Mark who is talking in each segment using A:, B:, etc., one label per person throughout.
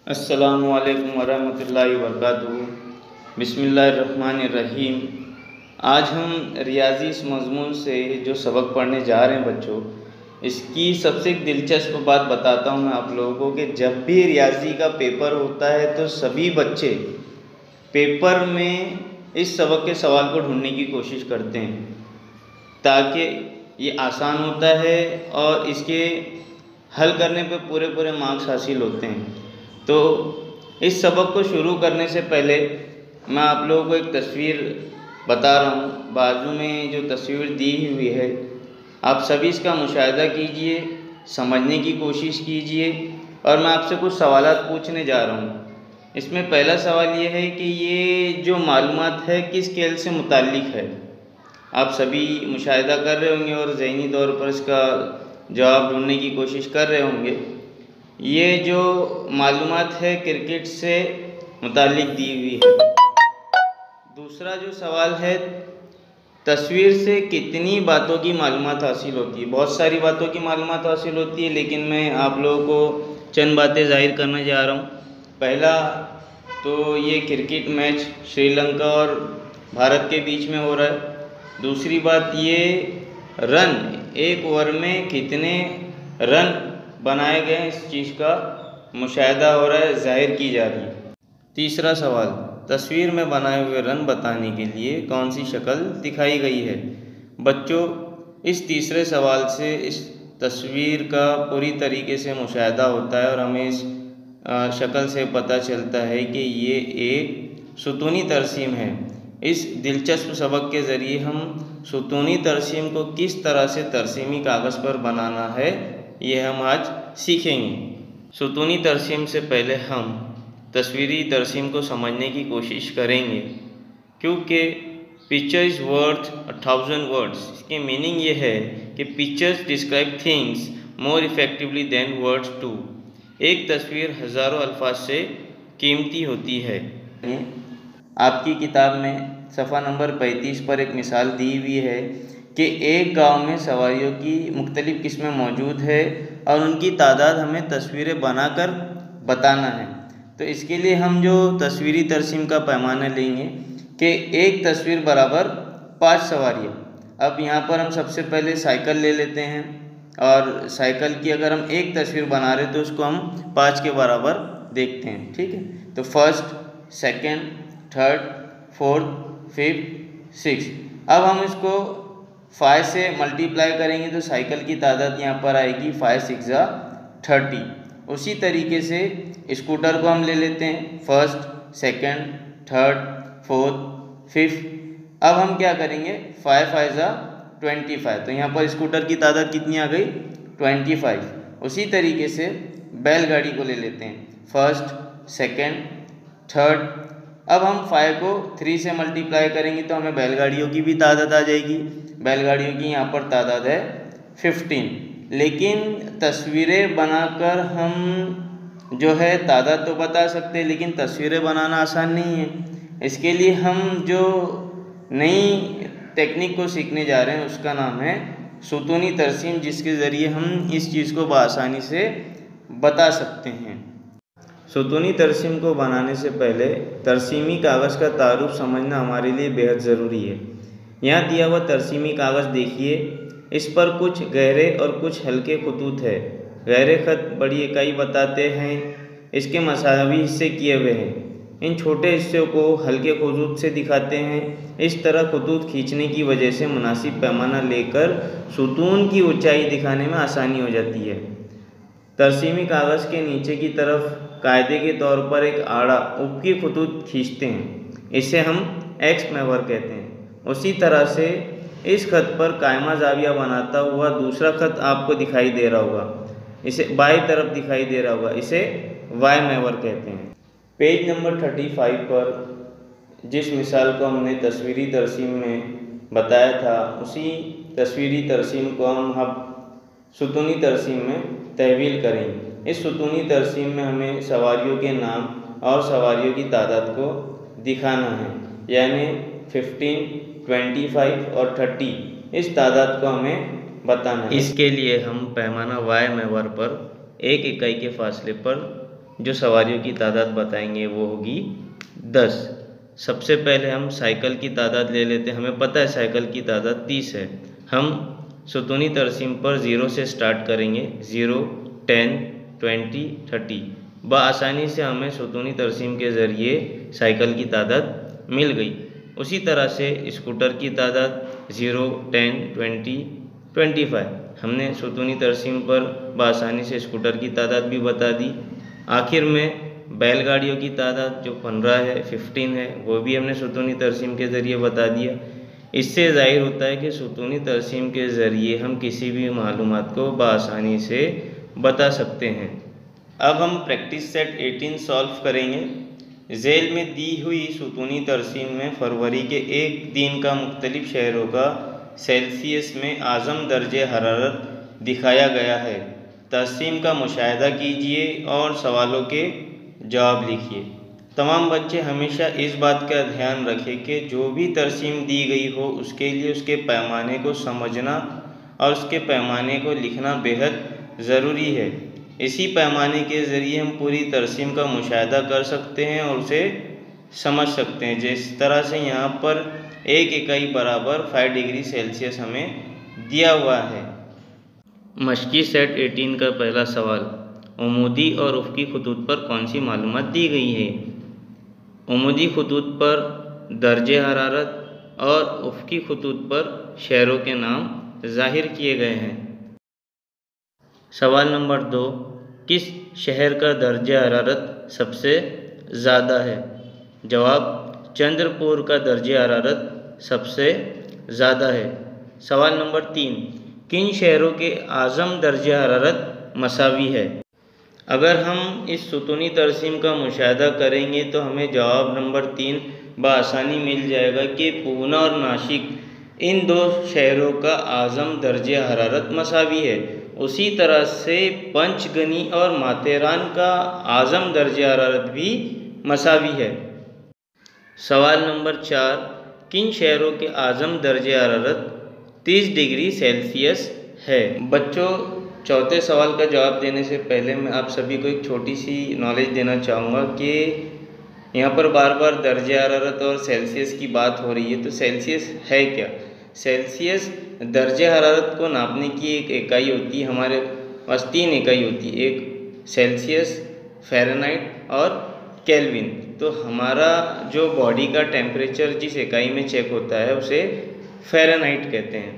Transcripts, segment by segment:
A: अस्सलामुअलैकुम वरहमतुल्लाहि वबरकातुहू। बिस्मिल्लाहिर्रहमानिर्रहीम। आज हम रियाज़ी इस मज़मून से जो सबक पढ़ने जा रहे हैं बच्चों, इसकी सबसे एक दिलचस्प बात बताता हूँ मैं आप लोगों को कि जब भी रियाज़ी का पेपर होता है तो सभी बच्चे पेपर में इस सबक के सवाल को ढूंढने की कोशिश करते हैं, ताकि ये आसान होता है और इसके हल करने पे पूरे पूरे मार्क्स हासिल होते हैं। तो इस सबक को शुरू करने से पहले मैं आप लोगों को एक तस्वीर बता रहा हूँ। बाजू में जो तस्वीर दी हुई है, आप सभी इसका मुशाहिदा कीजिए, समझने की कोशिश कीजिए और मैं आपसे कुछ सवालात पूछने जा रहा हूँ। इसमें पहला सवाल ये है कि ये जो मालूमात है किस खेल से मुताल्लिक़ है। आप सभी मुशाहिदा कर रहे होंगे और ज़हनी तौर पर इसका जवाब ढूंढने की कोशिश कर रहे होंगे। ये जो मालूमात है क्रिकेट से मुताल्लिक़ दी हुई है। दूसरा जो सवाल है, तस्वीर से कितनी बातों की मालूमात हासिल होती है। बहुत सारी बातों की मालूमात हासिल होती है, लेकिन मैं आप लोगों को चंद बातें ज़ाहिर करने जा रहा हूँ। पहला तो ये क्रिकेट मैच श्रीलंका और भारत के बीच में हो रहा है। दूसरी बात, ये रन एक ओवर में कितने रन बनाए गए, इस चीज़ का मुशाहिदा हो रहा है, ज़ाहिर की जा रही है। तीसरा सवाल, तस्वीर में बनाए हुए रन बताने के लिए कौन सी शक्ल दिखाई गई है। बच्चों, इस तीसरे सवाल से इस तस्वीर का पूरी तरीके से मुशाहिदा होता है और हमें इस शक्ल से पता चलता है कि ये एक सुतूनी तरसीम है। इस दिलचस्प सबक के ज़रिए हम सुतूनी तरसीम को किस तरह से तरसीमी कागज़ पर बनाना है, ये हम आज सीखेंगे। सुतूनी तरसीम से पहले हम तस्वीरी तरसीम को समझने की कोशिश करेंगे, क्योंकि पिक्चर इज़ वर्थ 1000 वर्ड्स। इसकी मीनिंग ये है कि pictures describe things more effectively than words too. एक तस्वीर हज़ारों अल्फाज से कीमती होती है। आपकी किताब में सफ़ा नंबर 35 पर एक मिसाल दी हुई है कि एक गांव में सवारियों की मुख्तलिफ़ किस्में मौजूद है और उनकी तादाद हमें तस्वीरें बनाकर बताना है। तो इसके लिए हम जो तस्वीरी तरसीम का पैमाना लेंगे कि एक तस्वीर बराबर 5 सवारियाँ। अब यहाँ पर हम सबसे पहले साइकिल ले लेते हैं और साइकिल की अगर हम एक तस्वीर बना रहे तो उसको हम 5 के बराबर देखते हैं, ठीक है। तो first, second, third, fourth, fifth, six. अब हम इसको 5 से मल्टीप्लाई करेंगे तो साइकिल की तादाद यहाँ पर आएगी 5 6 जा 30। उसी तरीके से स्कूटर को हम ले लेते हैं, first, second, third, fourth, fifth. अब हम क्या करेंगे, 5 5 जा 25। तो यहाँ पर स्कूटर की तादाद कितनी आ गई, 25। उसी तरीके से बैलगाड़ी को ले लेते हैं, फर्स्ट, सेकंड, थर्ड। अब हम 5 को 3 से मल्टीप्लाई करेंगे तो हमें बैलगाड़ियों की भी तादाद आ जाएगी। बैलगाड़ियों की यहाँ पर तादाद है 15। लेकिन तस्वीरें बनाकर हम जो है तादाद तो बता सकते हैं, लेकिन तस्वीरें बनाना आसान नहीं है। इसके लिए हम जो नई टेक्निक को सीखने जा रहे हैं उसका नाम है सुतूनी तरसीम, जिसके ज़रिए हम इस चीज़ को बआसानी से बता सकते हैं। सुतूनी तरसीम को बनाने से पहले तरसीमी कागज़ का तारुफ समझना हमारे लिए बेहद ज़रूरी है। यहाँ दिया हुआ तरसीमी कागज़ देखिए, इस पर कुछ गहरे और कुछ हल्के खतूत है। गहरे खत बड़ी इकाई बताते हैं, इसके मसावी हिस्से किए हुए हैं। इन छोटे हिस्सों को हल्के खतूत से दिखाते हैं। इस तरह खतूत खींचने की वजह से मुनासिब पैमाना लेकर सुतून की ऊंचाई दिखाने में आसानी हो जाती है। तरसीमी कागज़ के नीचे की तरफ कायदे के तौर पर एक आड़ा ऊपरी खतूत खींचते हैं, इसे हम एक्स महवर कहते हैं। उसी तरह से इस खत पर कायमा जाविया बनाता हुआ दूसरा खत आपको दिखाई दे रहा होगा, इसे बाईं तरफ दिखाई दे रहा होगा, इसे वाई महवर कहते हैं। पेज नंबर 35 पर जिस मिसाल को हमने तस्वीरी तरसीम में बताया था, उसी तस्वीरी तरसीम को हम सुतूनी तरसीम में तहवील करेंगे। इस सुतूनी तरसीम में हमें सवारियों के नाम और सवारियों की तादाद को दिखाना है, यानी 15, 25 और 30 इस तादाद को हमें बताना है। इसके लिए हम पैमाना वाई महवर पर एक इकाई के फासले पर जो सवारियों की तादाद बताएंगे वो होगी 10। सबसे पहले हम साइकिल की तादाद ले लेते हैं। हमें पता है साइकिल की तादाद 30 है। हम सुतूनी तरसीम पर 0 से स्टार्ट करेंगे। 0, 10, 20, 30। बआसानी से हमें सुतूनी तरसीम के ज़रिए साइकिल की तादाद मिल गई। उसी तरह से स्कूटर की तादाद 0, 10, 20, 25। हमने सुतूनी तरसीम पर बआसानी से स्कूटर की तादाद भी बता दी। आखिर में बैलगाड़ियों की तादाद जो 15 है, 15 है, वो भी हमने सुतूनी तरसीम के ज़रिए बता दिया। इससे ज़ाहिर होता है कि सुतूनी तरसीम के ज़रिए हम किसी भी मालूमात को बआसानी से बता सकते हैं। अब हम प्रैक्टिस सेट 18 सॉल्व करेंगे। झेल में दी हुई सुतूनी तरसीम में फरवरी के एक दिन का मुख्तलिफ शहरों का सेल्सियस में आज़म दर्जे हरारत दिखाया गया है। तरसीम का मुशाहिदा कीजिए और सवालों के जवाब लिखिए। तमाम बच्चे हमेशा इस बात का ध्यान रखें कि जो भी तरसीम दी गई हो उसके लिए उसके पैमाने को समझना और उसके पैमाने को लिखना बेहद ज़रूरी है। इसी पैमाने के ज़रिए हम पूरी तरसीम का मुशाहिदा कर सकते हैं और उसे समझ सकते हैं। जिस तरह से यहाँ पर 1 इकाई बराबर 5 डिग्री सेल्सियस हमें दिया हुआ है। मशकी सेट 18 का पहला सवाल, उमूदी और उफ़क़ी खतूत पर कौन सी मालूमात दी गई है? उमूदी खतूत पर दर्जे हरारत और उफ़क़ी खतूत पर शहरों के नाम ज़ाहिर किए गए हैं। सवाल नंबर 2, किस शहर का दर्जा हरारत सबसे ज़्यादा है? जवाब, चंद्रपुर का दर्जा हरारत सबसे ज़्यादा है। सवाल नंबर 3, किन शहरों के आज़म दर्जा हरारत मसावी है? अगर हम इस सुतूनी तरसीम का मुशाहिदा करेंगे तो हमें जवाब नंबर 3 बआसानी मिल जाएगा कि पूना और नासिक इन 2 शहरों का आज़म दर्जा हरारत मसावी है। उसी तरह से पंचगनी और माथेरान का आज़म दर्जा हरारत भी मसावी है। सवाल नंबर 4, किन शहरों के आज़म दर्जा हरारत 30 डिग्री सेल्सियस है? बच्चों, चौथे सवाल का जवाब देने से पहले मैं आप सभी को एक छोटी सी नॉलेज देना चाहूँगा कि यहाँ पर बार बार दर्जा हरारत और सेल्सियस की बात हो रही है, तो सेल्सियस है क्या? सेल्सियस दर्जा हरारत को नापने की एक इकाई होती है। हमारे पास 3 इकाई होती है, एक सेल्सियस, फ़ारेनहाइट और केल्विन। तो हमारा जो बॉडी का टेम्परेचर जिस इकाई में चेक होता है उसे फ़ारेनहाइट कहते हैं।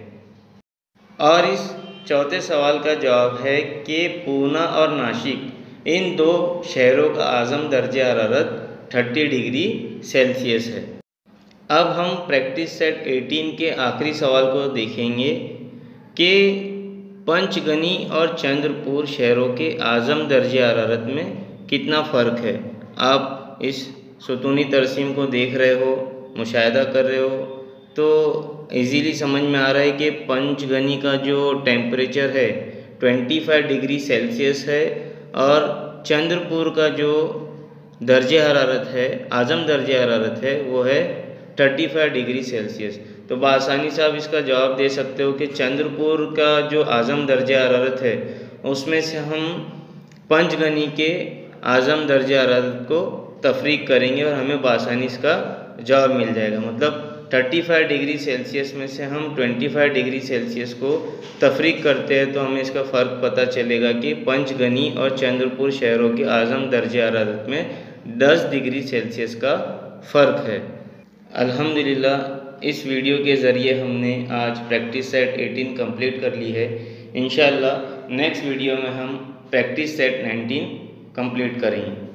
A: और इस चौथे सवाल का जवाब है कि पूना और नासिक इन 2 शहरों का आज़म दर्जा हरारत 30 डिग्री सेल्सियस है। अब हम प्रैक्टिस सेट 18 के आखिरी सवाल को देखेंगे कि पंचगनी और चंद्रपुर शहरों के आज़म दर्जा हरारत में कितना फ़र्क है। आप इस सुतूनी तरसीम को देख रहे हो, मुशाहिदा कर रहे हो, तो इजीली समझ में आ रहा है कि पंचगनी का जो टेम्परेचर है 25 डिग्री सेल्सियस है और चंद्रपुर का जो दर्जा हरारत है, आज़म दर्जा हरारत है, वो है 35 डिग्री सेल्सियस। तो बआसानी से आप इसका जवाब दे सकते हो कि चंद्रपुर का जो आज़म दर्जा हरारत है उसमें से हम पंचगनी के आज़म दर्जा हरारत को तफरीक करेंगे और हमें बआसानी इसका जवाब मिल जाएगा। मतलब 35 डिग्री सेल्सियस में से हम 25 डिग्री सेल्सियस को तफरीक करते हैं तो हमें इसका फ़र्क पता चलेगा कि पंचगनी और चंद्रपुर शहरों के आज़म दर्जा हरारत में 10 डिग्री सेल्सियस का फ़र्क है। अल्हम्दुलिल्लाह इस वीडियो के ज़रिए हमने आज प्रैक्टिस सेट 18 कंप्लीट कर ली है। इंशाअल्लाह नेक्स्ट वीडियो में हम प्रैक्टिस सेट 19 कंप्लीट करेंगे।